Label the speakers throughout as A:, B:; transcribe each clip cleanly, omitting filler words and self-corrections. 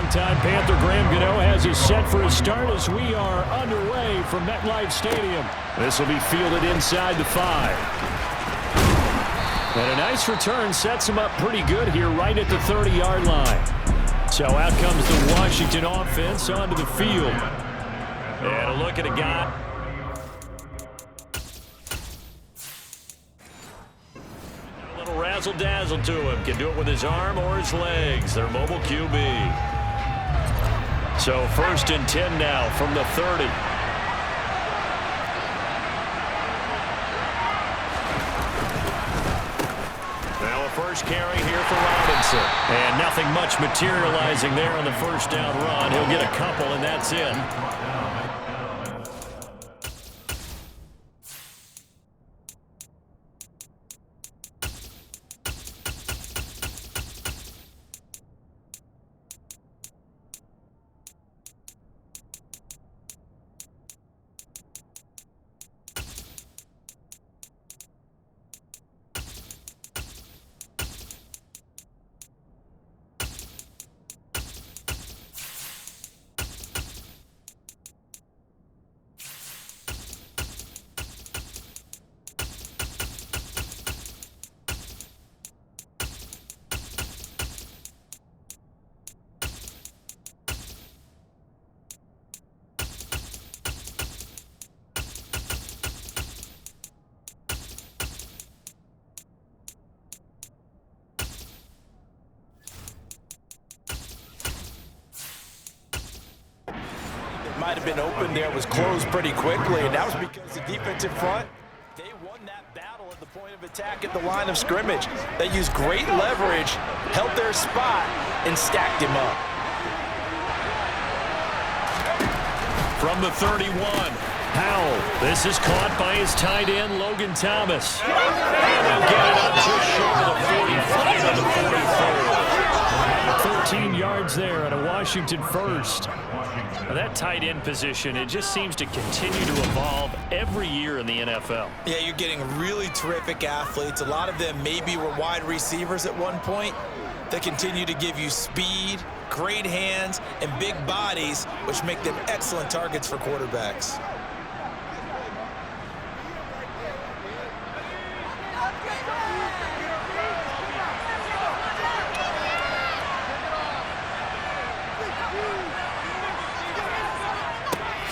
A: Longtime Panther Graham Gano has us set for a start as we are underway from MetLife Stadium. This will be fielded inside the 5. And a nice return sets him up pretty good here right at the 30-yard line. So out comes the Washington offense onto the field. And a look at a guy. A little razzle-dazzle to him. Can do it with his arm or his legs. Their mobile QB. So 1st and 10 now from the 30. Now a first carry here for Robinson. And nothing much materializing there on the first down run. He'll get a couple, and that's in.
B: Might have been open there, was closed pretty quickly, and that was because the defensive front, they won that battle at the point of attack at the line of scrimmage. They used great leverage, held their spot, and stacked him up.
A: From the 31, Howell. This is caught by his tight end, Logan Thomas. And he'll get it up just short of the 45 of the 44. 13 yards there on a Washington first. Now that tight end position, it just seems to continue to evolve every year in the NFL.
B: Yeah, you're getting really terrific athletes. A lot of them maybe were wide receivers at one point. They continue to give you speed, great hands, and big bodies, which make them excellent targets for quarterbacks.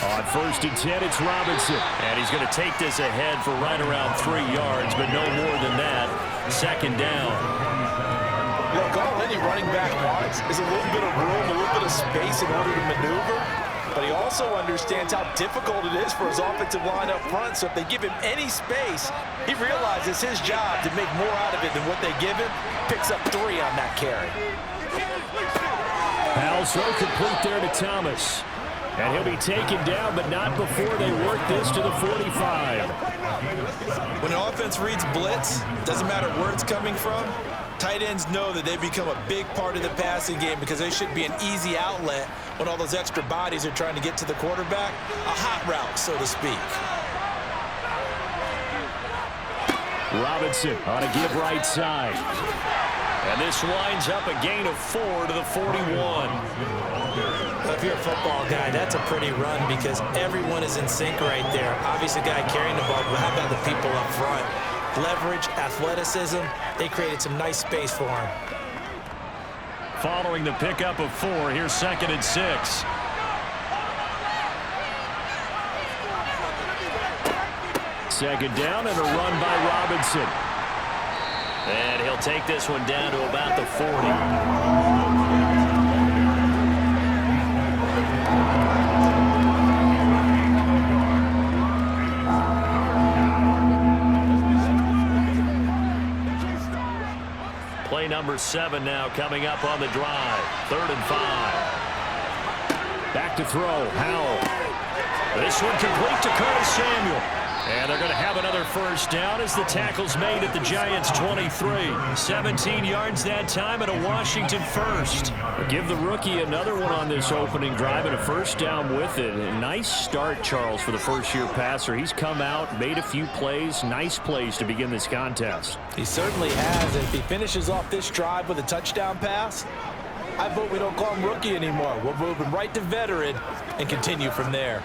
A: On 1st and 10, it's Robinson. And he's going to take this ahead for right around 3 yards, but no more than that. 2nd down.
B: Look, all any running back wants is a little bit of room, a little bit of space in order to maneuver. But he also understands how difficult it is for his offensive line up front. So if they give him any space, he realizes his job to make more out of it than what they give him. Picks up 3 on that carry.
A: Howell's throw complete there to Thomas. And he'll be taken down, but not before they work this to the 45.
B: When an offense reads blitz, doesn't matter where it's coming from, tight ends know that they become a big part of the passing game because they should be an easy outlet when all those extra bodies are trying to get to the quarterback. A hot route, so to speak.
A: Robinson on a give right side. And this winds up a gain of 4 to the 41.
B: If you're a football guy, that's a pretty run because everyone is in sync right there. Obviously, the guy carrying the ball, but how about the people up front? Leverage, athleticism, they created some nice space for him.
A: Following the pickup of 4, here's 2nd and 6. Second down and a run by Robinson. And he'll take this one down to about the 40. Play number 7 now coming up on the drive. 3rd and 5. Back to throw. Howell. This one complete to Curtis Samuel. And they're going to have another first down as the tackle's made at the Giants' 23. 17 yards that time and a Washington first. Give the rookie another one on this opening drive and a first down with it. A nice start, Charles, for the first-year passer. He's come out, made a few plays, nice plays to begin this contest.
B: He certainly has. If he finishes off this drive with a touchdown pass, I vote we don't call him rookie anymore. We'll move him right to veteran and continue from there.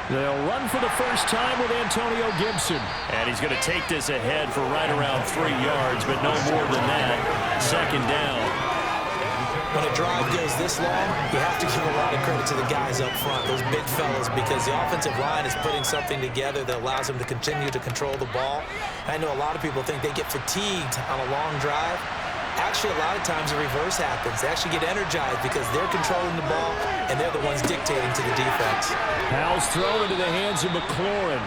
A: They'll run for the first time with Antonio Gibson. And he's going to take this ahead for right around 3 yards, but no more than that. Second down.
B: When a drive goes this long, you have to give a lot of credit to the guys up front, those big fellas, because the offensive line is putting something together that allows them to continue to control the ball. I know a lot of people think they get fatigued on a long drive. Actually, a lot of times the reverse happens. They actually get energized because they're controlling the ball, and they're the ones dictating to the defense.
A: Powell's thrown into the hands of McLaurin.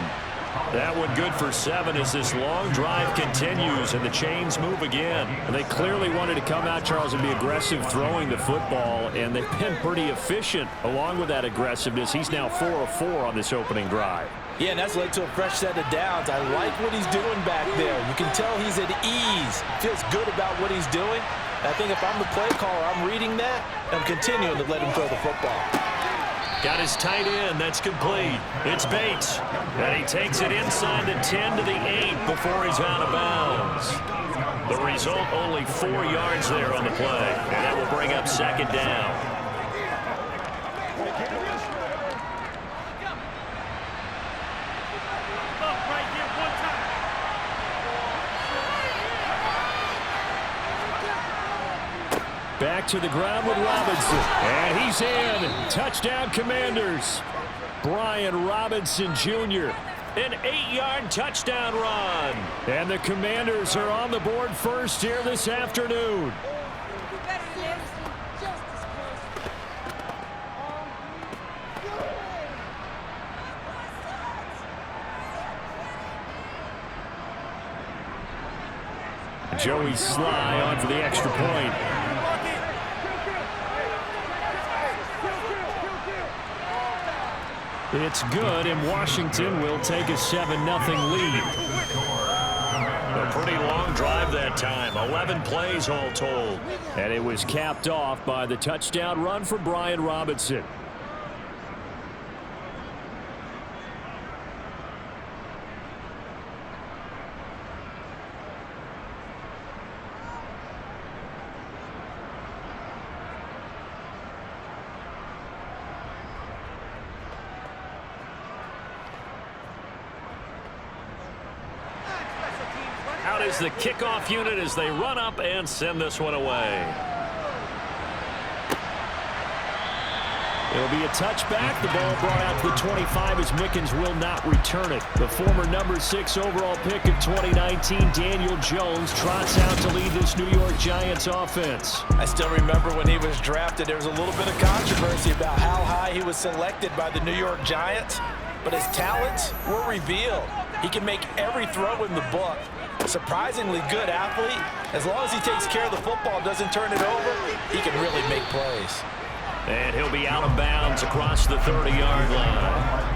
A: That one good for 7 as this long drive continues and the chains move again. And they clearly wanted to come out, Charles, and be aggressive throwing the football, and they've been pretty efficient along with that aggressiveness. He's now 4 of 4 on this opening drive.
B: Yeah, and that's led to a fresh set of downs. I like what he's doing back there. You can tell he's at ease. Feels good about what he's doing. I think if I'm the play caller, I'm reading that, and I'm continuing to let him throw the football.
A: Got his tight end. That's complete. It's Bates. And he takes it inside the 10 to the 8 before he's out of bounds. The result, only 4 yards there on the play. And that will bring up second down. Back to the ground with Robinson. And he's in. Touchdown, Commanders. Brian Robinson Jr. An 8-yard touchdown run. And the Commanders are on the board first here this afternoon. Joey Sly on for the extra point. It's good, and Washington will take a 7-0 lead. A pretty long drive that time, 11 plays all told. And it was capped off by the touchdown run for Brian Robinson. Out is the kickoff unit as they run up and send this one away. It'll be a touchback. The ball brought out to the 25 as Mickens will not return it. The former number 6 overall pick of 2019, Daniel Jones, trots out to lead this New York Giants offense.
B: I still remember when he was drafted, there was a little bit of controversy about how high he was selected by the New York Giants, but his talents were revealed. He can make every throw in the book. Surprisingly good athlete. As long as he takes care of the football, doesn't turn it over, he can really make plays.
A: And he'll be out of bounds across the 30-yard line.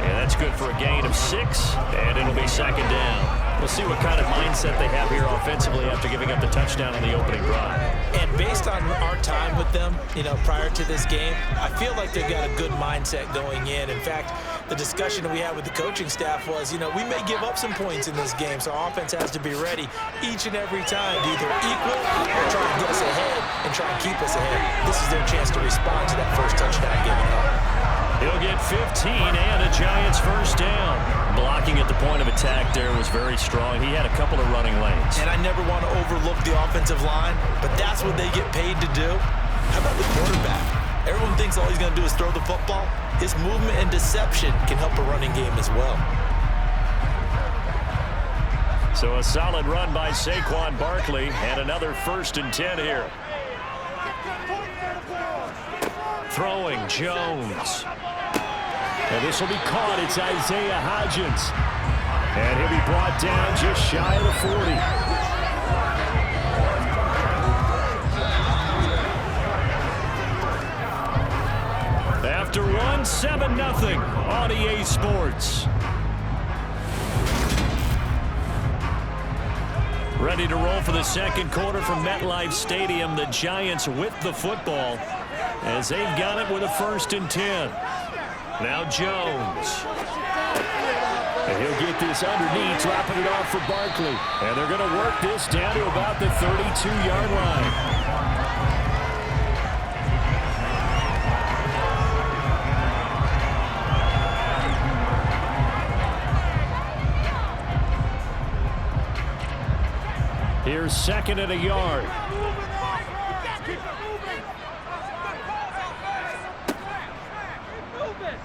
A: And that's good for a gain of 6, and it'll be second down. We'll see what kind of mindset they have here offensively after giving up the touchdown on the opening drive.
B: And based on our time with them, prior to this game, I feel like they've got a good mindset going in. In fact, the discussion we had with the coaching staff was, we may give up some points in this game, so our offense has to be ready each and every time to either equal or try and get us ahead and try and keep us ahead. This is their chance to respond to that first touchdown given up.
A: He'll get 15 and a Giants first down. Blocking at the point of attack there was very strong. He had a couple of running lanes.
B: And I never want to overlook the offensive line, but that's what they get paid to do. How about the quarterback? Everyone thinks all he's going to do is throw the football. His movement and deception can help a running game as well.
A: So a solid run by Saquon Barkley and another 1st and 10 here. Throwing Jones. And this will be caught. It's Isaiah Hodgins. And he'll be brought down just shy of the 40. After one, 7-0 on EA Sports. Ready to roll for the second quarter from MetLife Stadium. The Giants with the football as they've got it with a 1st and 10. Now Jones. And he'll get this underneath, dropping it off for Barkley. And they're going to work this down to about the 32-yard line. Here's second and a yard.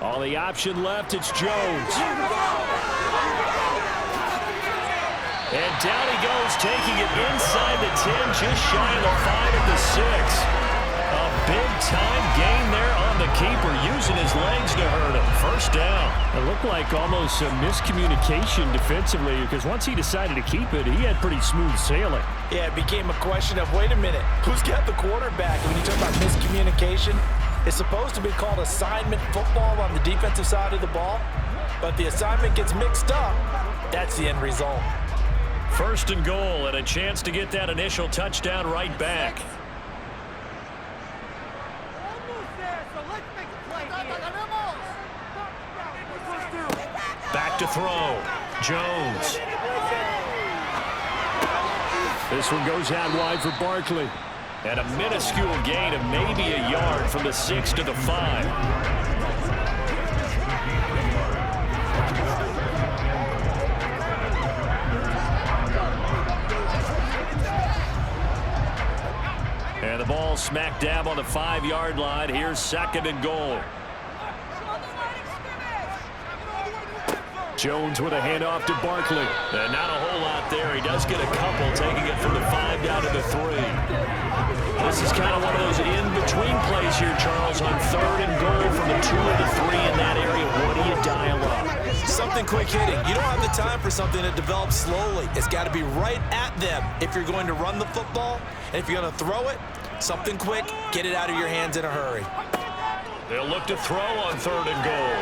A: All the option left, it's Jones. And down he goes, taking it inside the 10, just shy of the 5 at the 6. A big-time gain there on the keeper, using his legs to hurt him. First down. It looked like almost a miscommunication defensively, because once he decided to keep it, he had pretty smooth sailing.
B: Yeah, it became a question of, wait a minute, who's got the quarterback? When you talk about miscommunication, it's supposed to be called assignment football on the defensive side of the ball, but the assignment gets mixed up. That's the end result.
A: First and goal, and a chance to get that initial touchdown right back. Back to throw. Jones. This one goes out wide for Barkley. And a minuscule gain of maybe a yard from the 6 to the 5. And the ball smack dab on the 5-yard line. Here's second and goal. Jones with a handoff to Barkley. And not a whole lot there. He does get a couple, taking it from the 5 down to the 3. This is kind of one of those in-between plays here, Charles, on third and goal from the 2 or the 3 in that area. What do you dial up?
B: Something quick hitting. You don't have the time for something that develops slowly. It's got to be right at them if you're going to run the football. And if you're going to throw it, something quick, get it out of your hands in a hurry.
A: They'll look to throw on third and goal.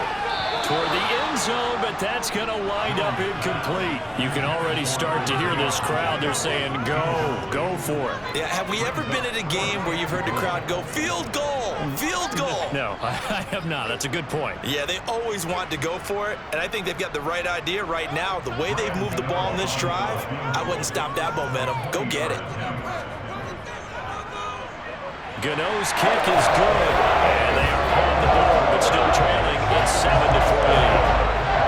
A: Toward the end zone, but that's going to wind up incomplete. You can already start to hear this crowd. They're saying, go for it.
B: Yeah, have we ever been at a game where you've heard the crowd go, field goal, field goal?
A: No, I have not. That's a good point.
B: Yeah, they always want to go for it, and I think they've got the right idea right now. The way they've moved the ball in this drive, I wouldn't stop that momentum. Go get it.
A: Gano's kick is good, and they are on the board, but still trailing. It's 7-3.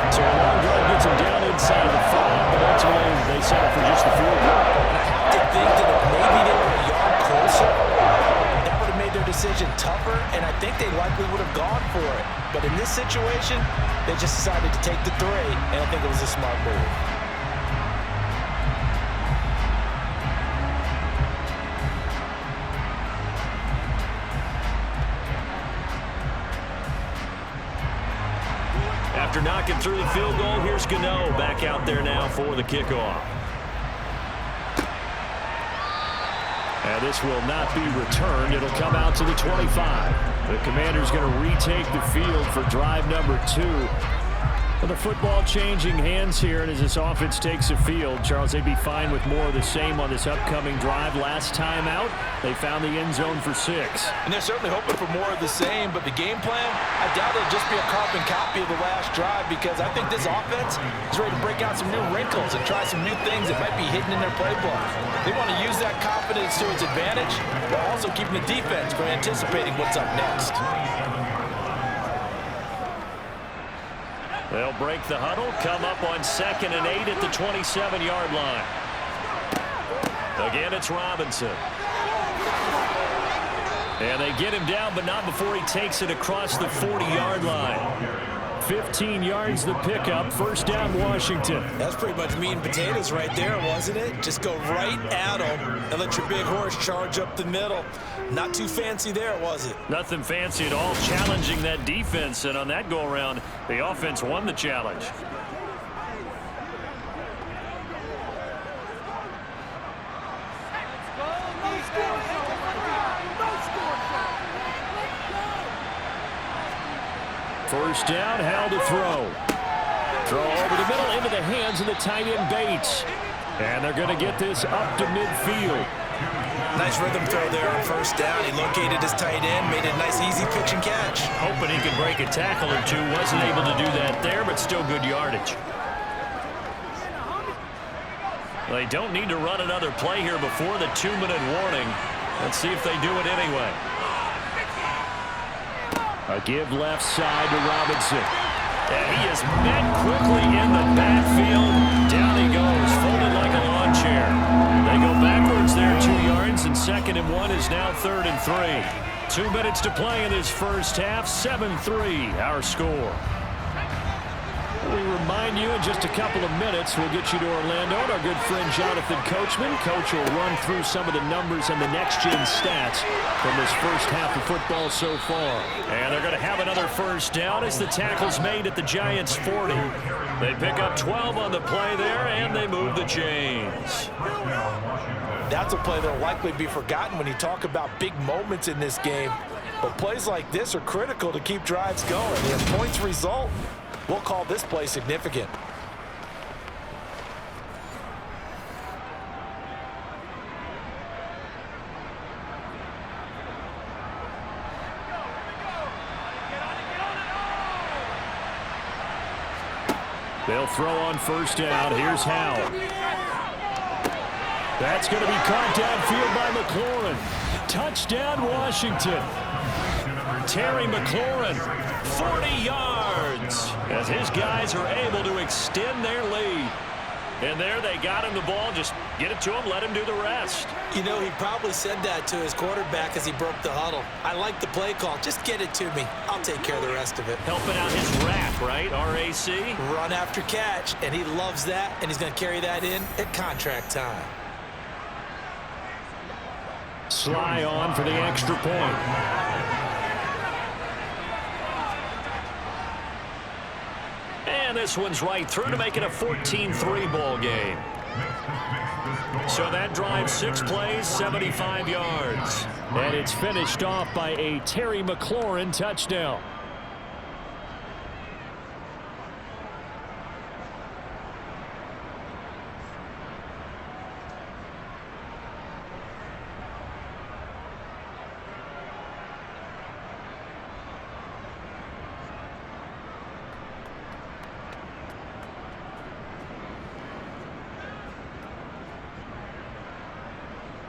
A: So a long drive gets them down inside the 5, but ultimately they settle for just the field goal.
B: And I have to think that if maybe they were a yard closer, that would have made their decision tougher, and I think they likely would have gone for it. But in this situation, they just decided to take the 3, and I think it was a smart move.
A: After knocking through the field goal, here's Gano back out there now for the kickoff. And this will not be returned. It'll come out to the 25. The Commander's going to retake the field for drive number 2. Well, the football changing hands here, and as this offense takes the field, Charles, they'd be fine with more of the same on this upcoming drive. Last time out, they found the end zone for 6.
B: And they're certainly hoping for more of the same, but the game plan, I doubt it'll just be a carbon copy of the last drive, because I think this offense is ready to break out some new wrinkles and try some new things that might be hidden in their playbook. They want to use that confidence to its advantage, while also keeping the defense from anticipating what's up next.
A: They'll break the huddle, come up on 2nd and 8 at the 27-yard line. Again, it's Robinson. And they get him down, but not before he takes it across the 40-yard line. 15 yards the pickup, first down Washington.
B: That's pretty much meat and potatoes right there, wasn't it? Just go right at him and let your big horse charge up the middle. Not too fancy there, was it?
A: Nothing fancy at all, challenging that defense, and on that go-around, the offense won the challenge. First down, Howell to throw. Throw over the middle into the hands of the tight end Bates. And they're going to get this up to midfield.
B: Nice rhythm throw there on first down. He located his tight end, made it a nice easy pitch and catch.
A: Hoping he could break a tackle or two. Wasn't able to do that there, but still good yardage. They don't need to run another play here before the 2-minute warning. Let's see if they do it anyway. A give left side to Robinson. And he is met quickly in the backfield. Down he goes, folded like a lawn chair. They go backwards there 2 yards, and 2nd and 1 is now 3rd and 3. 2 minutes to play in this first half. 7-3 our score. We remind you in just a couple of minutes we'll get you to Orlando and our good friend Jonathan Coachman. Coach will run through some of the numbers and the next-gen stats from this first half of football so far. And they're going to have another first down as the tackle's made at the Giants' 40. They pick up 12 on the play there, and they move the chains.
B: That's a play that will likely be forgotten when you talk about big moments in this game. But plays like this are critical to keep drives going. And if points result, we'll call this play significant.
A: They'll throw on first down. Here's Howell. That's going to be caught downfield by McLaurin. Touchdown, Washington. Terry McLaurin, 40 yards, as his guys are able to extend their lead. And there they got him the ball. Just get it to him, let him do the rest.
C: You know, he probably said that to his quarterback as he broke the huddle. I like the play call. Just get it to me. I'll take care of the rest of it.
A: Helping out his RAC, right? R-A-C?
C: Run after catch, and he loves that, and he's going to carry that in at contract time.
A: Sly on for the extra point. And this one's right through to make it a 14-3 ball game. So that drives 6 plays, 75 yards. And it's finished off by a Terry McLaurin touchdown.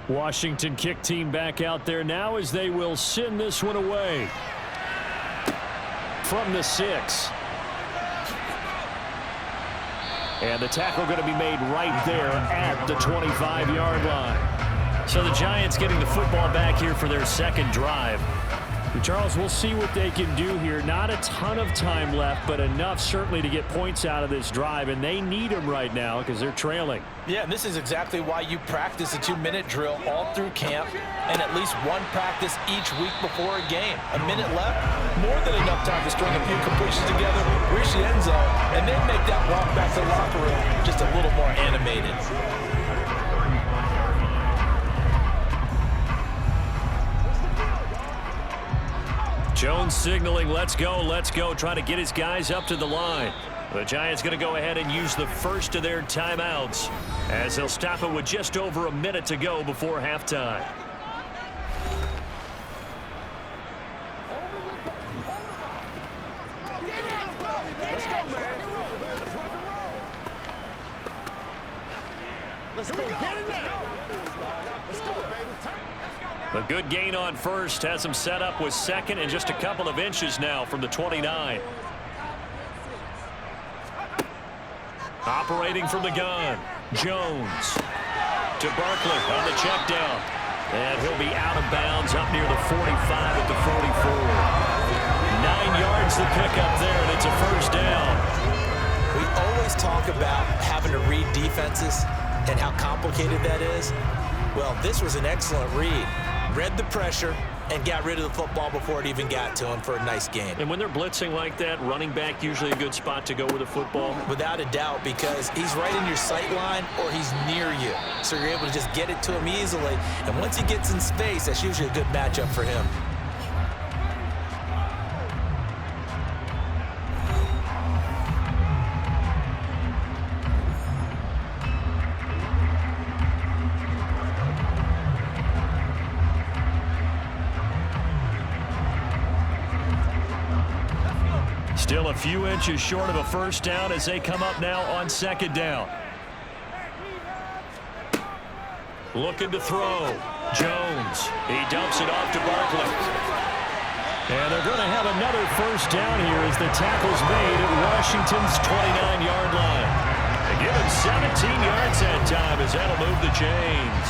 A: Washington kick team back out there now as they will send this one away. From the 6. And the tackle going to be made right there at the 25-yard line. So the Giants getting the football back here for their second drive. Charles, we'll see what they can do here. Not a ton of time left, but enough certainly to get points out of this drive, and they need them right now because they're trailing.
B: Yeah, and this is exactly why you practice a 2-minute drill all through camp and at least one practice each week before a game. A minute left, more than enough time to string a few completions together, reach the end zone, and then make that walk back to the locker room just a little more animated.
A: Jones signaling, let's go, trying to get his guys up to the line. The Giants going to go ahead and use the first of their timeouts as they'll stop it with just over a minute to go before halftime.
D: Let's go, get it now. Let's go, baby.
A: A good gain on first has him set up with second and just a couple of inches now from the 29. Operating from the gun, Jones to Barkley on the check down. And he'll be out of bounds up near the 45 at the 44. 9 yards to pick up there, and it's a first down.
C: We always talk about having to read defenses and how complicated that is. Well, this was an excellent read. Read the pressure and got rid of the football before it even got to him for a nice gain.
A: And when they're blitzing like that, running back usually a good spot to go with the football?
C: Without a doubt, because he's right in your sight line or he's near you. So you're able to just get it to him easily. And once he gets in space, that's usually a good matchup for him.
A: Still a few inches short of a first down as they come up now on second down. Looking to throw. Jones. He dumps it off to Barkley. And they're going to have another first down here as the tackle's made at Washington's 29-yard line. They give him 17 yards that time as that'll move the chains.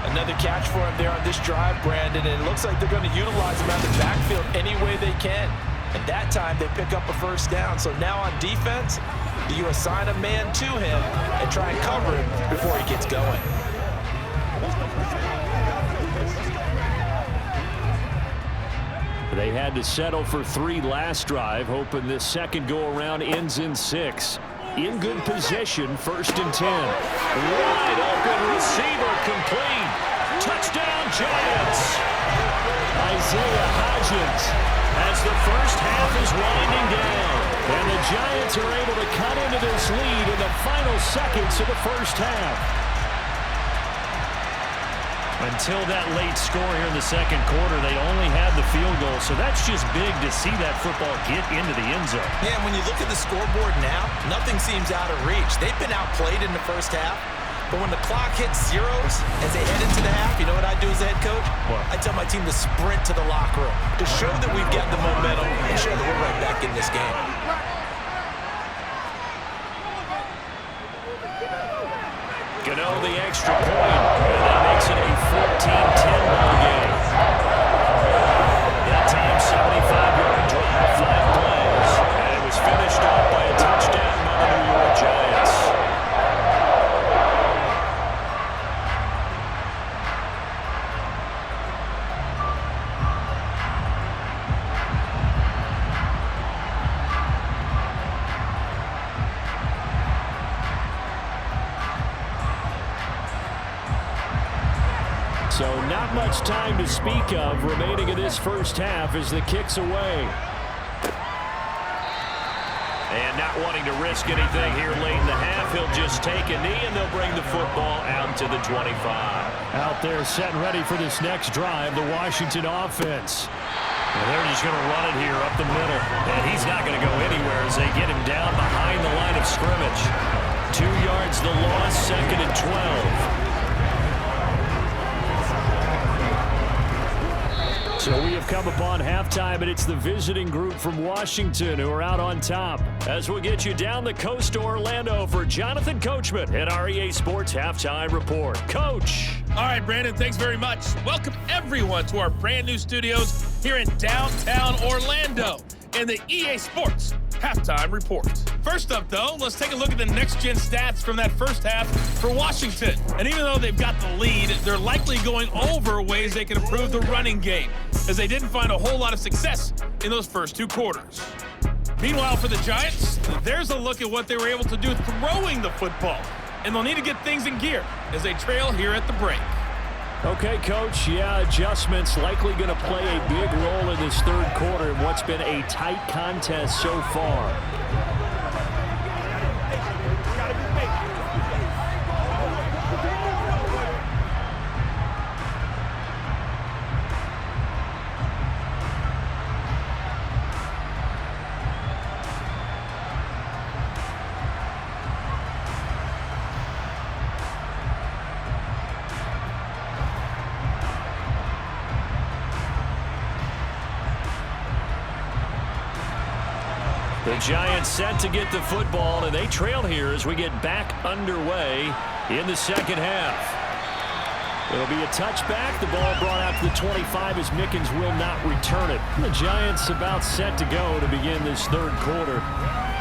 B: Another catch for him there on this drive, Brandon, and it looks like they're going to utilize him out of the backfield any way they can. And that time they pick up a first down. So now on defense, you assign a man to him and try and cover him before he gets going.
A: They had to settle for 3 last drive, hoping this second go-around ends in 6. In good position, 1st and 10. Wide open receiver complete. Touchdown, Giants. Isaiah Hodgins as the first half is winding down. And the Giants are able to cut into this lead in the final seconds of the first half. Until that late score here in the second quarter, they only had the field goal. So that's just big to see that football get into the end zone.
C: Yeah, when you look at the scoreboard now, nothing seems out of reach. They've been outplayed in the first half. But when the clock hits zeros as they head into the half, you know what I do as the head coach?
A: What?
C: I tell my team to sprint to the locker room to show that we've got the momentum and show that we're right back in this game.
A: Gano the extra point, and that makes it a 14-10 ball game. That time, 75-yard drive, 5 plays, and it was finished off by a touchdown by the New York Giants. So not much time to speak of remaining in this first half as the kick's away. And not wanting to risk anything here late in the half, he'll just take a knee and they'll bring the football out to the 25. Out there set and ready for this next drive, the Washington offense. And they're just going to run it here up the middle. And he's not going to go anywhere as they get him down behind the line of scrimmage. 2 yards the loss, 2nd and 12. So we have come upon halftime, and it's the visiting group from Washington who are out on top. As we'll get you down the coast to Orlando for Jonathan Coachman at our EA Sports Halftime Report. Coach.
E: All right, Brandon, thanks very much. Welcome, everyone, to our brand new studios here in downtown Orlando in the EA Sports Halftime Report. First up, though, let's take a look at the next-gen stats from that first half for Washington. And even though they've got the lead, they're likely going over ways they can improve the running game, as they didn't find a whole lot of success in those first 2 quarters. Meanwhile, for the Giants, there's a look at what they were able to do throwing the football. And they'll need to get things in gear as they trail here at the break.
A: Okay, Coach, yeah, adjustments likely going to play a big role in this third quarter in what's been a tight contest so far. The Giants set to get the football, and they trail here as we get back underway in the second half. It'll be a touchback. The ball brought out to the 25 as Mickens will not return it. The Giants about set to go to begin this third quarter.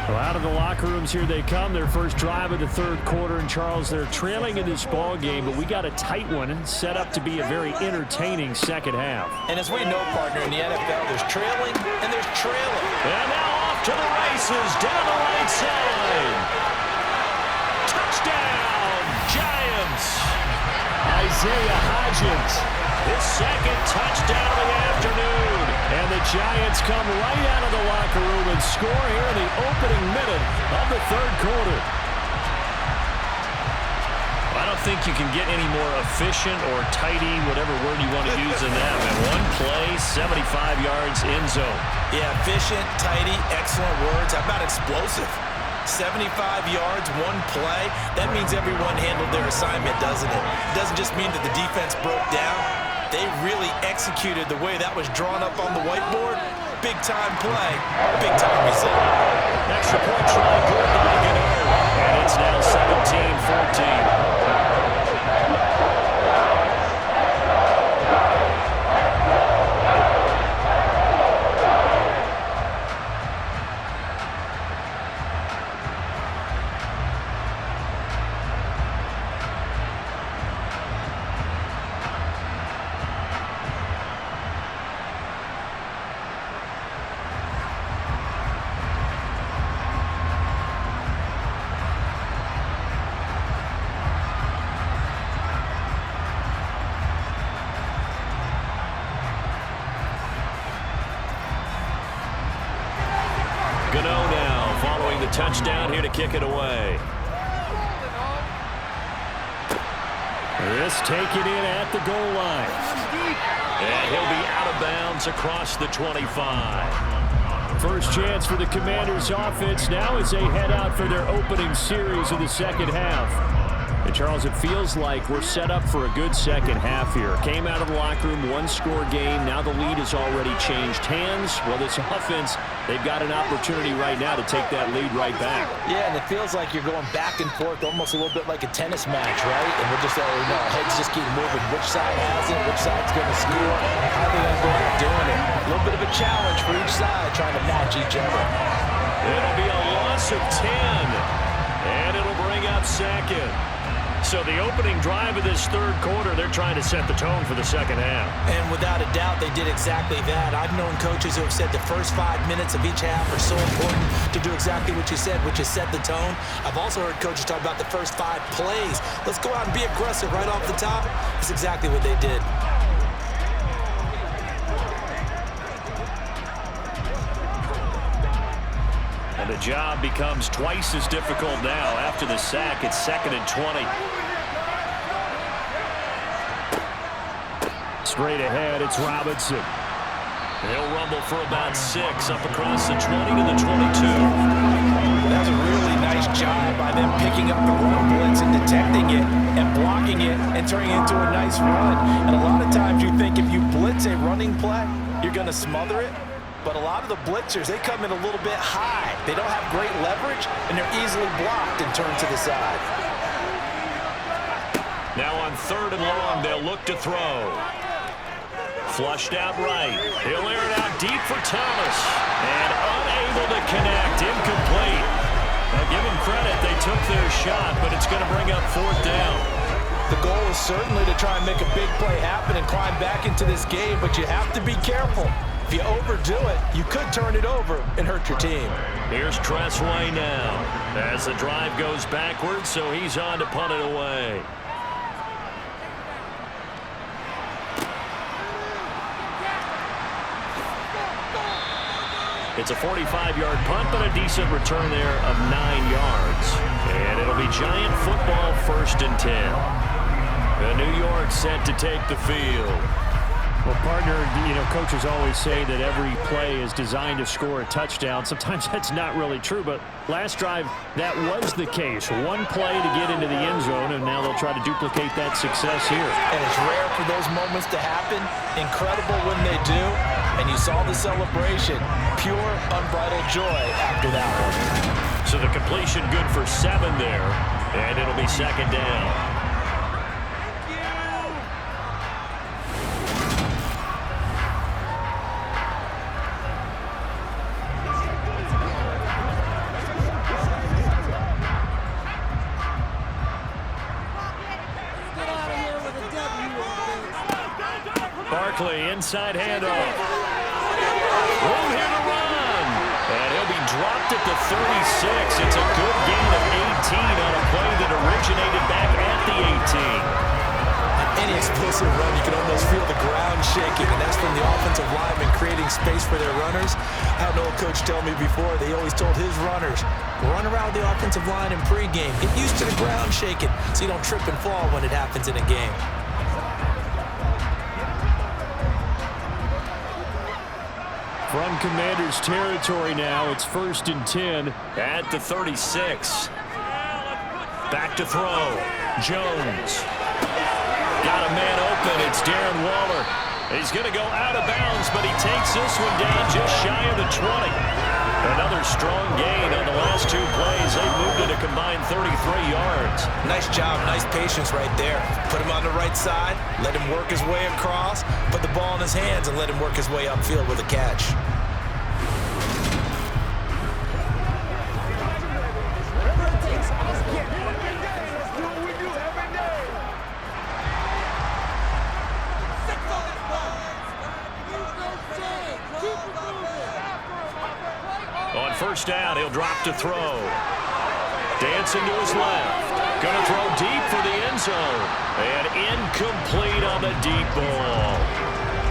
A: Well, out of the locker rooms here they come. Their first drive of the third quarter. And, Charles, they're trailing in this ball game, but we got a tight one set up to be a very entertaining second half.
C: And as we know, partner, in the NFL, there's trailing and there's trailing.
A: And now off to the races down the right side. Touchdown, Giants. Isaiah Hodgins, his second touchdown of the afternoon. And the Giants come right out of the locker room and score here in the opening minute of the third quarter. I don't think you can get any more efficient or tidy, whatever word you want to use in that. Man, one play, 75 yards, end zone.
C: Yeah, efficient, tidy, excellent words. How about explosive? 75 yards, one play. That means everyone handled their assignment, doesn't it? It doesn't just mean that the defense broke down. They really executed the way that was drawn up on the whiteboard. Big-time play, big-time result.
A: Extra point try, good by Gano. And it's now 17-14. Gano now following the touchdown here to kick it away. This taken in at the goal line. And he'll be out of bounds across the 25. First chance for the Commanders' offense now as they head out for their opening series of the second half. And Charles, it feels like we're set up for a good second half here. Came out of the locker room, one-score game. Now the lead has already changed hands. Well, this offense, they've got an opportunity right now to take that lead right back.
C: Yeah, and it feels like you're going back and forth almost a little bit like a tennis match, right? And we're just, our heads just keep moving. Which side has it? Which side's going to score? How are they going to go about doing it? A little bit of a challenge for each side trying to match each other.
A: It'll be a loss of 10. And it'll bring up second. So the opening drive of this third quarter, they're trying to set the tone for the second half.
C: And without a doubt, they did exactly that. I've known coaches who have said the first 5 minutes of each half are so important to do exactly what you said, which is set the tone. I've also heard coaches talk about the first 5 plays. Let's go out and be aggressive right off the top. That's exactly what they did.
A: And the job becomes twice as difficult now. After the sack, it's 2nd and 20. Straight ahead, it's Robinson. He'll rumble for about 6 up across the 20 to the 22.
B: That was a really nice job by them picking up the run blitz and detecting it and blocking it and turning it into a nice run. And a lot of times you think if you blitz a running play, you're going to smother it. But a lot of the blitzers, they come in a little bit high. They don't have great leverage, and they're easily blocked and turned to the side.
A: Now on 3rd and long, they'll look to throw. Flushed out right. He'll air it out deep for Thomas. And unable to connect. Incomplete. Now give them credit. They took their shot, but it's going to bring up 4th down.
B: The goal is certainly to try and make a big play happen and climb back into this game, but you have to be careful. If you overdo it, you could turn it over and hurt your team.
A: Here's Tressway now as the drive goes backwards, so he's on to punt it away. It's a 45-yard punt, but a decent return there of 9 yards. And it'll be Giant football 1st and 10. New York set to take the field.
F: Well, partner, coaches always say that every play is designed to score a touchdown. Sometimes that's not really true, but last drive, that was the case. One play to get into the end zone, and now they'll try to duplicate that success here.
C: And it's rare for those moments to happen. Incredible when they do. And you saw the celebration. Pure, unbridled joy after that one.
A: So the completion good for 7 there, and it'll be 2nd down. Inside handoff. Room here to run. And he'll be dropped at the 36. It's a good gain of 18 on a play that originated back at the 18.
C: Any explosive run, you can almost feel the ground shaking, and that's from the offensive lineman creating space for their runners. I had an old coach tell me before, they always told his runners, run around the offensive line in pregame. Get used to the ground shaking so you don't trip and fall when it happens in a game.
F: From Commanders territory now, it's 1st and 10.
A: At the 36. Back to throw. Jones. Got a man open. It's Darren Waller. He's going to go out of bounds, but he takes this one down just shy of the 20. Another strong gain on the last 2 plays. They moved it a combined 33 yards.
C: Nice job, nice patience right there. Put him on the right side, let him work his way across, put the ball in his hands, and let him work his way upfield with a catch.
A: On first down, he'll drop to throw. Dancing to his left. Going to throw deep for the end zone. And incomplete on the deep ball.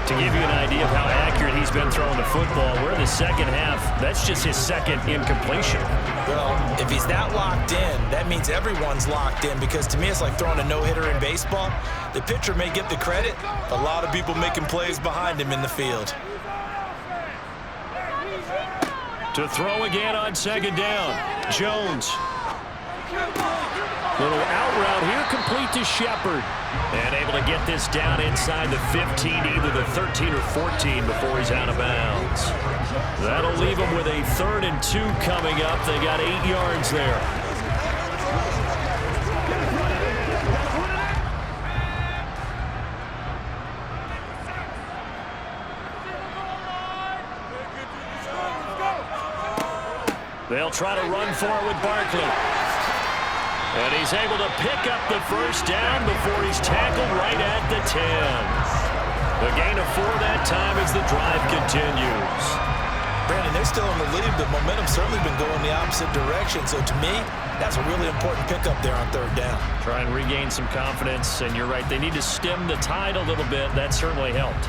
A: To give you an idea of how accurate he's been throwing the football, we're in the second half. That's just his second incompletion.
C: Well, if he's that locked in, that means everyone's locked in, because to me it's like throwing a no-hitter in baseball. The pitcher may get the credit, a lot of people making plays behind him in the field.
A: To throw again on second down. Jones.
F: Little out route here, complete to Shepard.
A: And able to get this down inside the 15, either the 13 or 14 before he's out of bounds. That'll leave him with a 3rd and 2 coming up. They got 8 yards there. They'll try to run for it with Barkley. And he's able to pick up the first down before he's tackled right at the 10. The gain of 4 that time as the drive continues.
C: Brandon, they're still in the lead, but momentum's certainly been going the opposite direction. So to me, that's a really important pickup there on 3rd down.
A: Try and regain some confidence, and you're right, they need to stem the tide a little bit. That certainly helped.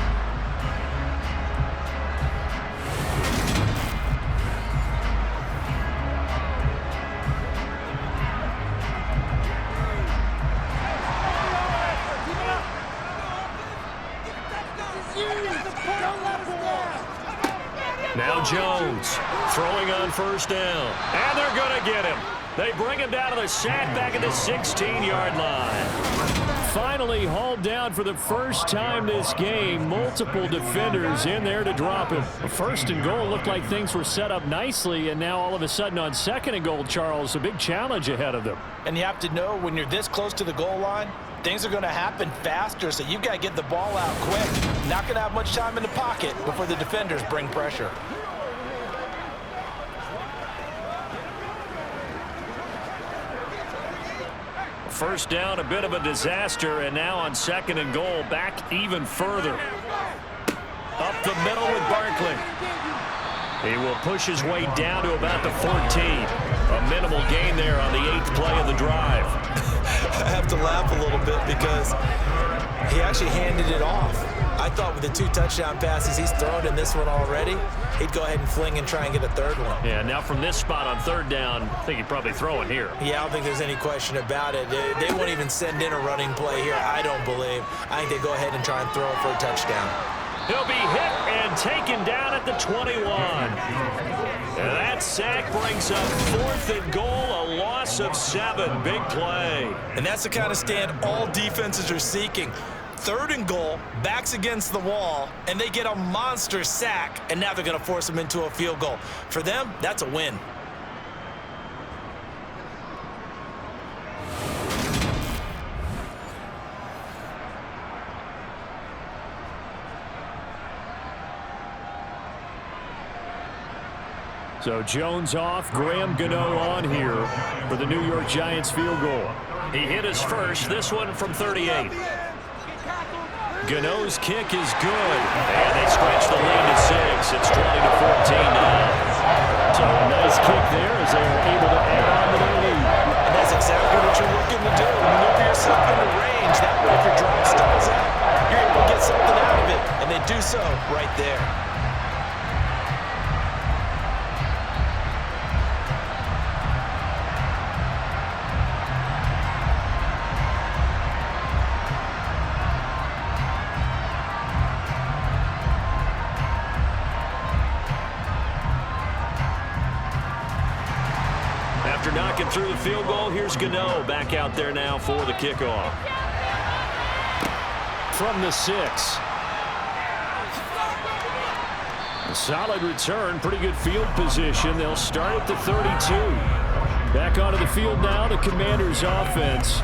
A: Now Jones throwing on first down. And they're going to get him. They bring him down to the sack back at the 16-yard line.
F: Finally hauled down for the first time this game. Multiple defenders in there to drop him. 1st and goal, looked like things were set up nicely, and now all of a sudden on 2nd and goal, Charles, a big challenge ahead of them.
C: And you have to know when you're this close to the goal line, things are going to happen faster, so you've got to get the ball out quick. Not going to have much time in the pocket before the defenders bring pressure.
A: First down, a bit of a disaster, and now on 2nd and goal, back even further. Up the middle with Barkley. He will push his way down to about the 14. A minimal gain there on the 8th play of the drive.
C: I have to laugh a little bit because he actually handed it off. I thought with the 2 touchdown passes he's thrown in this one already, he'd go ahead and fling and try and get a 3rd one.
A: Yeah, now from this spot on 3rd down, I think he'd probably throw it here.
C: Yeah, I don't think there's any question about it. They won't even send in a running play here, I don't believe. I think they go ahead and try and throw it for a touchdown.
A: He'll be hit and taken down at the 21. And that sack brings up 4th and goal, a loss of 7. Big play.
C: And that's the kind of stand all defenses are seeking. 3rd and goal, backs against the wall, and they get a monster sack, and now they're going to force them into a field goal. For them, that's a win.
F: So Jones off, Graham Gano on here for the New York Giants field goal.
A: He hit his first, this one from 38. Gano's kick is good, and they stretch the lead to 6. It's 20-14 now.
F: So a nice kick there as they are able to add on to their lead.
C: And that's exactly what you're looking to do. Maneuver yourself into range. That way, if your drive stalls out, you're able to get something out of it, and they do so right there.
A: good through the field goal. Here's Gano back out there now for the kickoff.
F: From the 6. A solid return, pretty good field position. They'll start at the 32. Back onto the field now, the Commanders' offense.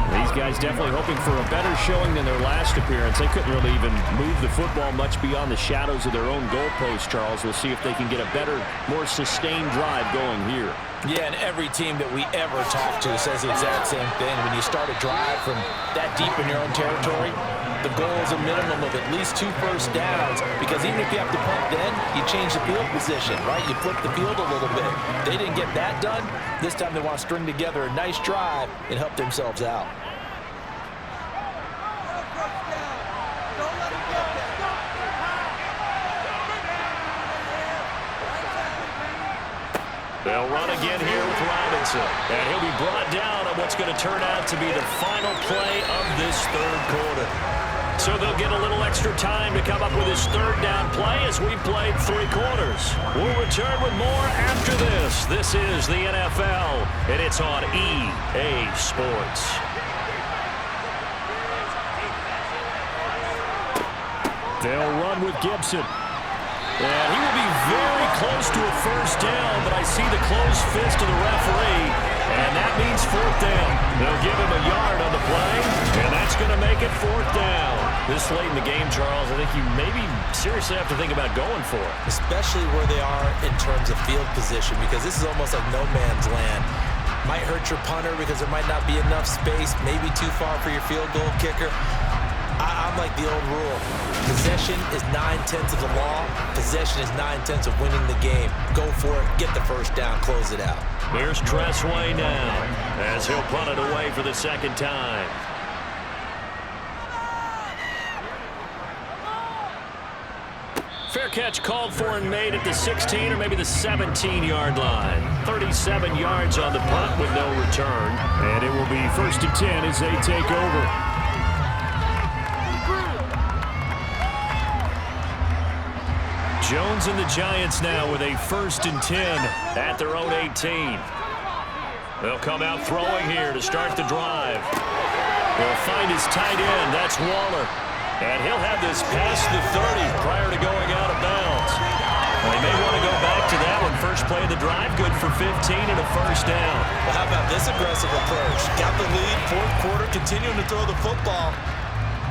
F: These guys definitely hoping for a better showing than their last appearance. They couldn't really even move the football much beyond the shadows of their own goalpost, Charles. We'll see if they can get a better, more sustained drive going here.
C: Yeah, and every team that we ever talk to says the exact same thing. When you start a drive from that deep in your own territory, the goal is a minimum of at least 2 first downs, because even if you have to punt then, you change the field position, right? You flip the field a little bit. They didn't get that done. This time they want to string together a nice drive and help themselves out.
A: They'll run again here with Robinson. And he'll be brought down on what's going to turn out to be the final play of this third quarter. So they'll get a little extra time to come up with his third down play as we've played 3 quarters. We'll return with more after this. This is the NFL, and it's on EA Sports.
F: They'll run with Gibson. And he will be very close to a first down, but I see the closed fist of the referee, and that means 4th down. They'll give him a yard on the play, and that's going to make it 4th down. This late in the game, Charles, I think you maybe seriously have to think about going for it.
C: Especially where they are in terms of field position, because this is almost like no man's land. Might hurt your punter because there might not be enough space, maybe too far for your field goal kicker. I'm like the old rule. Possession is 9/10 of the law. Possession is 9/10 of winning the game. Go for it. Get the first down. Close it out.
A: Here's Tressway now as he'll punt it away for the second time. Fair catch called for and made at the 16 or maybe the 17-yard line. 37 yards on the punt with no return.
F: And it will be 1st and 10 as they take over.
A: Jones and the Giants now with a 1st and 10 at their own 18. They'll come out throwing here to start the drive. They'll find his tight end. That's Waller. And he'll have this past the 30 prior to going out of bounds. They may want to go back to that one. First play of the drive, good for 15 and a first down.
C: Well, how about this aggressive approach? Got the lead, 4th quarter, continuing to throw the football.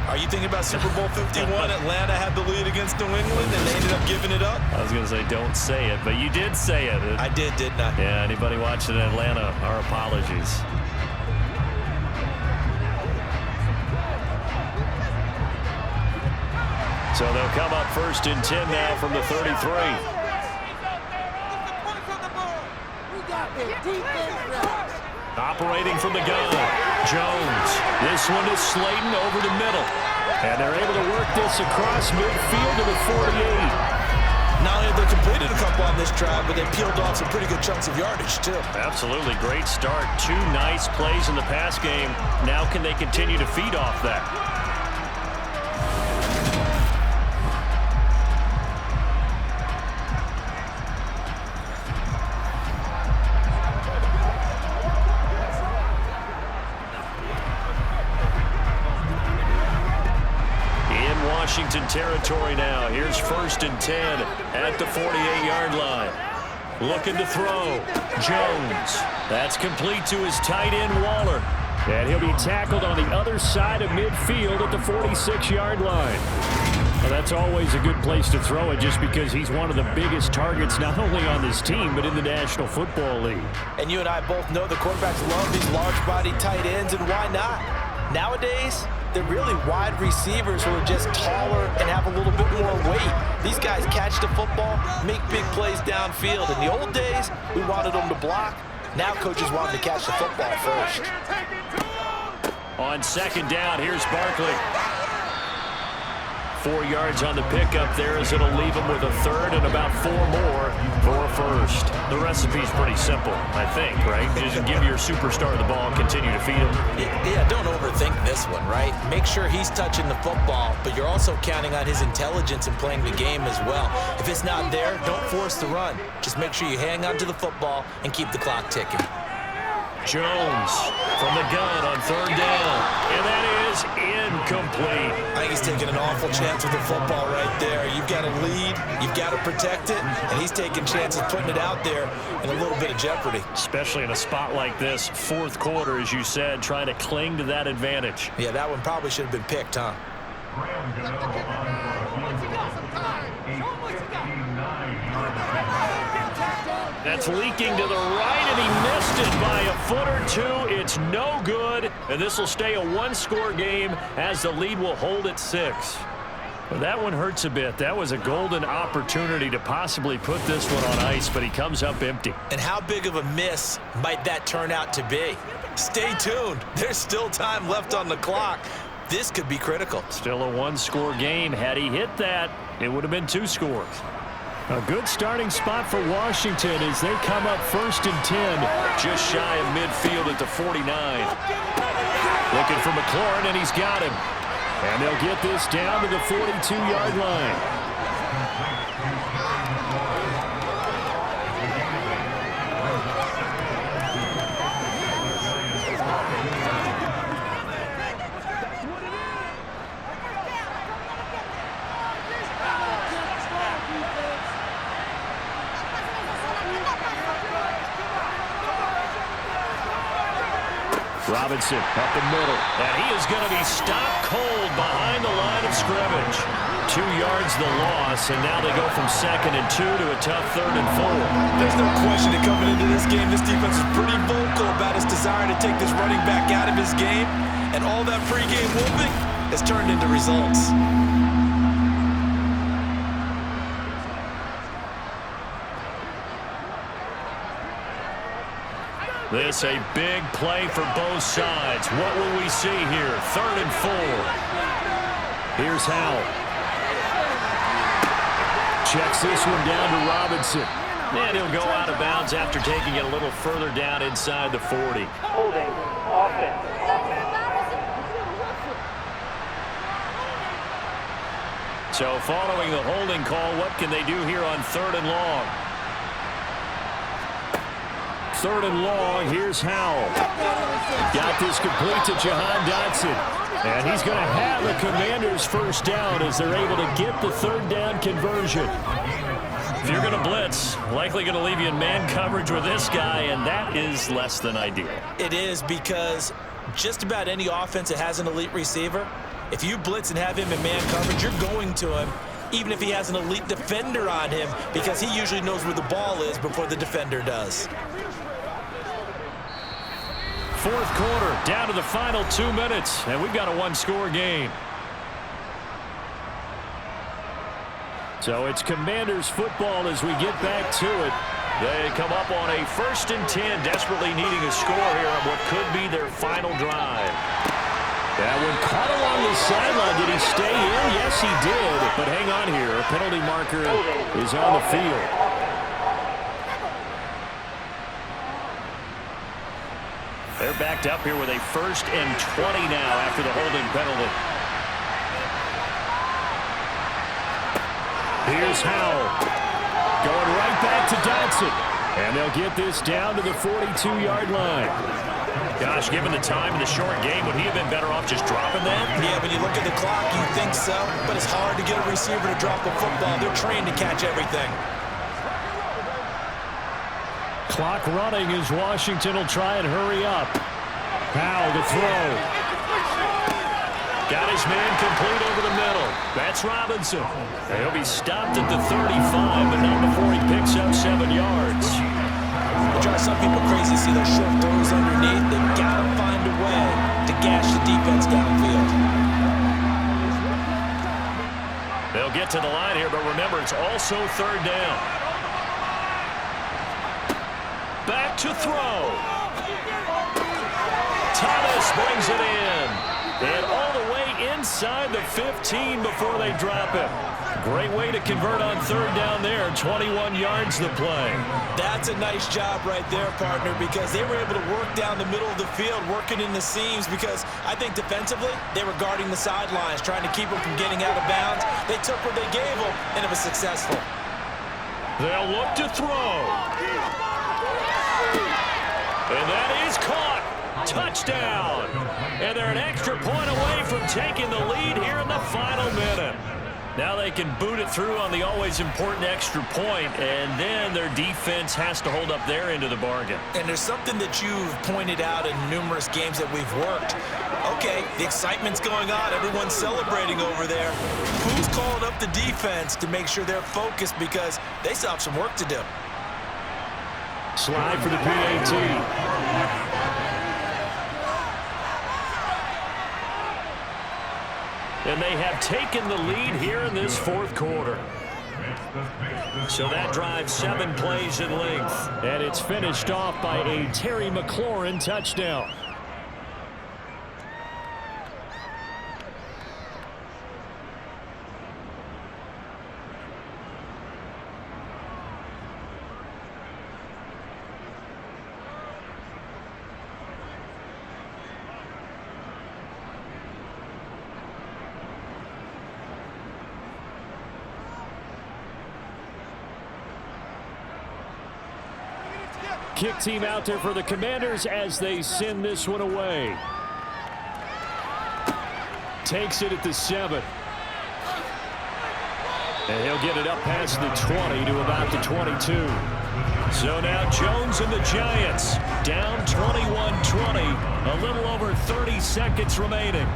C: Are you thinking about Super Bowl 51? Atlanta had the lead against New England, and they ended up giving it up?
A: I was going to say don't say it, but you did say it.
C: I did, didn't I?
A: Yeah, anybody watching Atlanta, our apologies. So they'll come up 1st and 10 now from the 33. Operating from the gun, Jones. This one is Slayton over the middle.
F: And they're able to work this across midfield to the 48.
C: Not only have they completed a couple on this drive, but they peeled off some pretty good chunks of yardage, too.
A: Absolutely. Great start. 2 nice plays in the pass game. Now can they continue to feed off that? Washington territory now. Here's 1st and 10 at the 48-yard line. Looking to throw. Jones. That's complete to his tight end, Waller.
F: And he'll be tackled on the other side of midfield at the 46-yard line. Well, that's always a good place to throw it just because he's one of the biggest targets not only on this team but in the National Football League.
C: And you and I both know the quarterbacks love these large-body tight ends, and why not? Nowadays, they're really wide receivers who are just taller and have a little bit more weight. These guys catch the football, make big plays downfield. In the old days, we wanted them to block. Now coaches want them to catch the football first.
A: On 2nd down, here's Barkley. 4 yards on the pickup there as it'll leave him with a 3rd and about 4 more for a 1st. The recipe's pretty simple, I think, right? Just give your superstar the ball and continue to feed him.
C: Yeah, don't overthink this one, right? Make sure he's touching the football, but you're also counting on his intelligence in playing the game as well. If it's not there, don't force the run. Just make sure you hang on to the football and keep the clock ticking.
A: Jones from the gun on third down. And that is incomplete.
C: I think he's taking an awful chance with the football right there. You've got to lead, you've got to protect it, and he's taking chances putting it out there in a little bit of jeopardy.
A: Especially in a spot like this, fourth quarter, as you said, trying to cling to that advantage.
C: Yeah, that one probably should have been picked, huh?
A: That's leaking to the right, and he missed it by a foot or two. It's no good, and this will stay a one-score game as the lead will hold at 6. Well, that one hurts a bit. That was a golden opportunity to possibly put this one on ice, but he comes up empty.
C: And how big of a miss might that turn out to be? Stay tuned. There's still time left on the clock. This could be critical.
A: Still a one-score game. Had he hit that, it would have been 2 scores.
F: A good starting spot for Washington as they come up 1st and 10.
A: Just shy of midfield at the 49. Looking for McLaurin, and he's got him.
F: And they'll get this down to the 42-yard line.
A: Robinson up the middle. And he is going to be stopped cold behind the line of scrimmage. 2 yards the loss, and now they go from 2nd and 2 to a tough 3rd and 4.
C: There's no question that coming into this game, this defense is pretty vocal about his desire to take this running back out of his game. And all that pregame whooping has turned into results.
A: This a big play for both sides. What will we see here? 3rd and 4.
F: Here's Howell. Checks this one down to Robinson.
A: And he'll go out of bounds after taking it a little further down inside the 40.
G: Holding. Offense.
A: So following the holding call, what can they do here on 3rd and long?
F: 3rd and long. Here's Howell. Got this complete to Jahan Dotson. And he's going to have the Commanders' first down as they're able to get the 3rd down conversion.
A: If you're going to blitz, likely going to leave you in man coverage with this guy, and that is less than ideal.
C: It is, because just about any offense that has an elite receiver, if you blitz and have him in man coverage, you're going to him, even if he has an elite defender on him, because he usually knows where the ball is before the defender does.
A: 4th quarter, down to the final 2 minutes, and we've got a one-score game.
F: So it's Commanders football as we get back to it.
A: They come up on a 1st and 10, desperately needing a score here on what could be their final drive.
F: That one caught along the sideline. Did he stay in? Yes, he did. But hang on here. A penalty marker is on the field.
A: They're backed up here with a 1st and 20 now after the holding penalty.
F: Here's Howell. Going right back to Dotson. And they'll get this down to the 42-yard line.
A: Gosh, given the time in the short game, would he have been better off just dropping that?
C: Yeah, when you look at the clock, you think so. But it's hard to get a receiver to drop a football. They're trained to catch everything.
F: Clock running as Washington will try and hurry up. Howell to throw.
A: Got his man complete over the middle. That's Robinson. And he'll be stopped at the 35, but not before he picks up 7 yards.
C: It drives some people crazy to see those short throws underneath. They've got to find a way to gash the defense downfield.
A: They'll get to the line here, but remember, it's also 3rd down. Back to throw. Thomas brings it in. And all the way inside the 15 before they drop him. Great way to convert on 3rd down there. 21 yards the play.
C: That's a nice job right there, partner, because they were able to work down the middle of the field, working in the seams, because I think defensively they were guarding the sidelines, trying to keep them from getting out of bounds. They took what they gave them, and it was successful.
A: They'll look to throw. And that is caught. Touchdown. And they're an extra point away from taking the lead here in the final minute. Now they can boot it through on the always important extra point, and then their defense has to hold up their end of the bargain.
C: And there's something that you've pointed out in numerous games that we've worked. Okay, the excitement's going on. Everyone's celebrating over there. Who's calling up the defense to make sure they're focused, because they still have some work to do?
F: Slide for the PAT.
A: And they have taken the lead here in this fourth quarter. So that drives 7 plays in length.
F: And it's finished off by a Terry McLaurin touchdown. Kick team out there for the Commanders as they send this one away. Takes it at the 7. And he'll get it up past the 20 to about the 22. So now Jones and the Giants down 21-20. A little over 30 seconds remaining.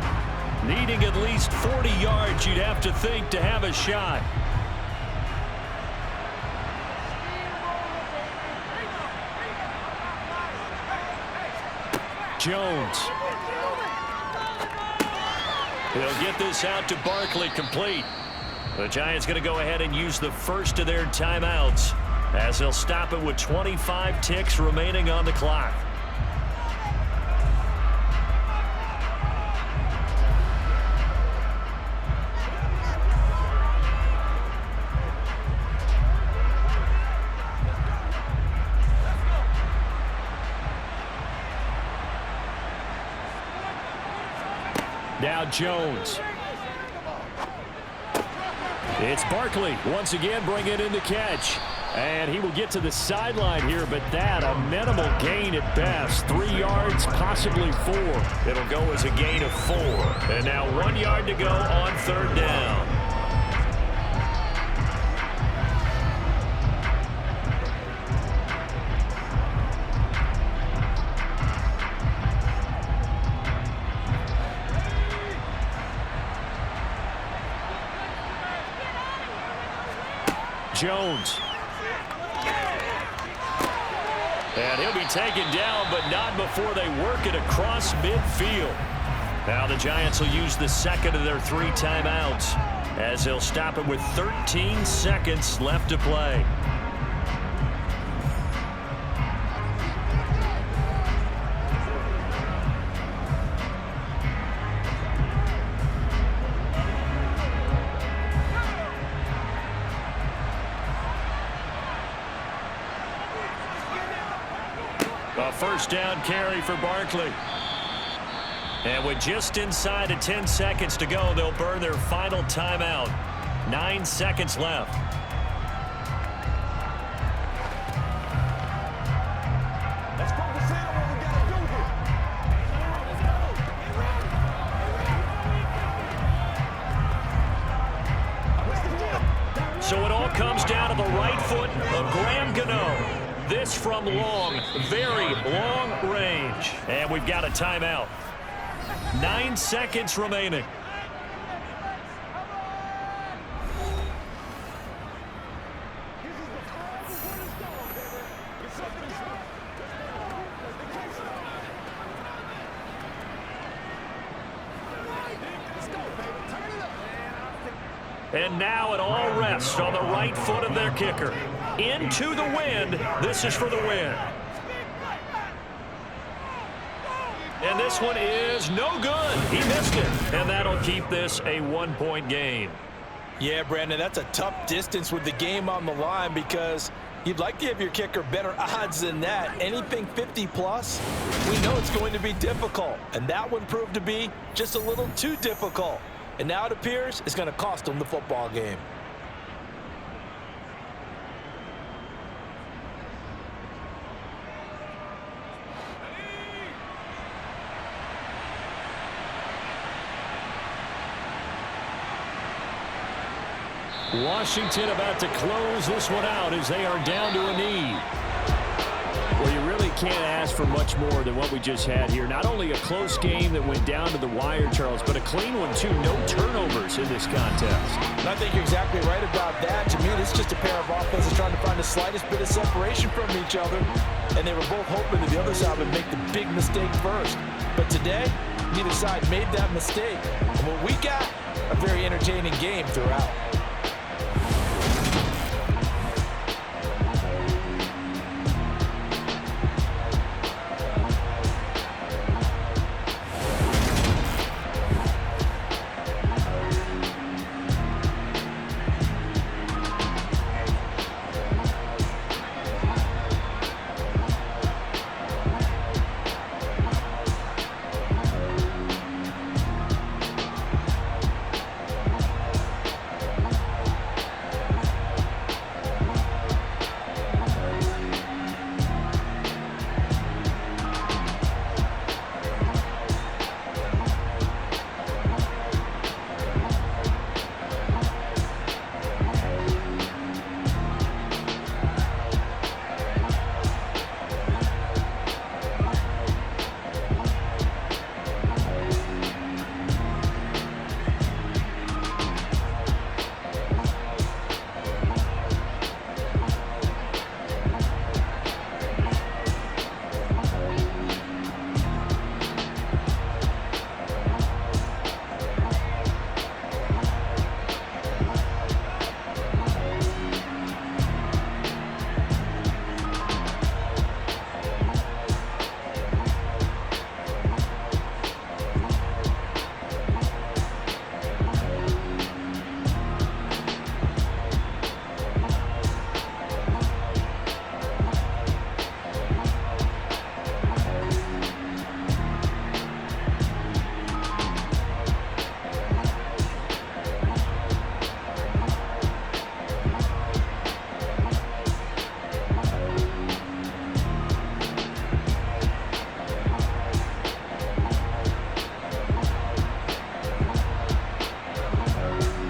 F: Needing at least 40 yards, you'd have to think, to have a shot. Jones. He'll get this out to Barkley, complete. The Giants going to go ahead and use the first of their timeouts as they'll stop it with 25 ticks remaining on the clock. Now Jones. It's Barkley once again bringing in the catch. And he will get to the sideline here, but that a minimal gain at best. 3 yards, possibly 4. It'll go as a gain of 4. And now 1 yard to go on third down. Jones. And he'll be taken down, but not before they work it across midfield. Now the Giants will use the second of their 3 timeouts as they'll stop it with 13 seconds left to play. A first down carry for Barkley. And with just inside of 10 seconds to go, they'll burn their final timeout. 9 seconds left.
D: Let's focus in on what we got to do here.
A: So it all comes down to the right foot of Graham Gano. This from long, very long range. And we've got a timeout. 9 seconds remaining. And now it all rests on the right foot of their kicker. Into the wind. This is for the win. And this one is no good. He missed it. And that'll keep this a 1-point game.
C: Yeah, Brandon, that's a tough distance with the game on the line, because you'd like to give your kicker better odds than that. Anything 50-plus, we know it's going to be difficult. And that one proved to be just a little too difficult. And now it appears it's going to cost them the football game.
A: Washington about to close this one out as they are down to a knee. Well, you really can't ask for much more than what we just had here. Not only a close game that went down to the wire, Charles, but a clean one, too. No turnovers in this contest.
B: And I think you're exactly right about that. To me, this is just a pair of offenses trying to find the slightest bit of separation from each other. And they were both hoping that the other side would make the big mistake first. But today, neither side made that mistake. And what we got, a very entertaining game throughout.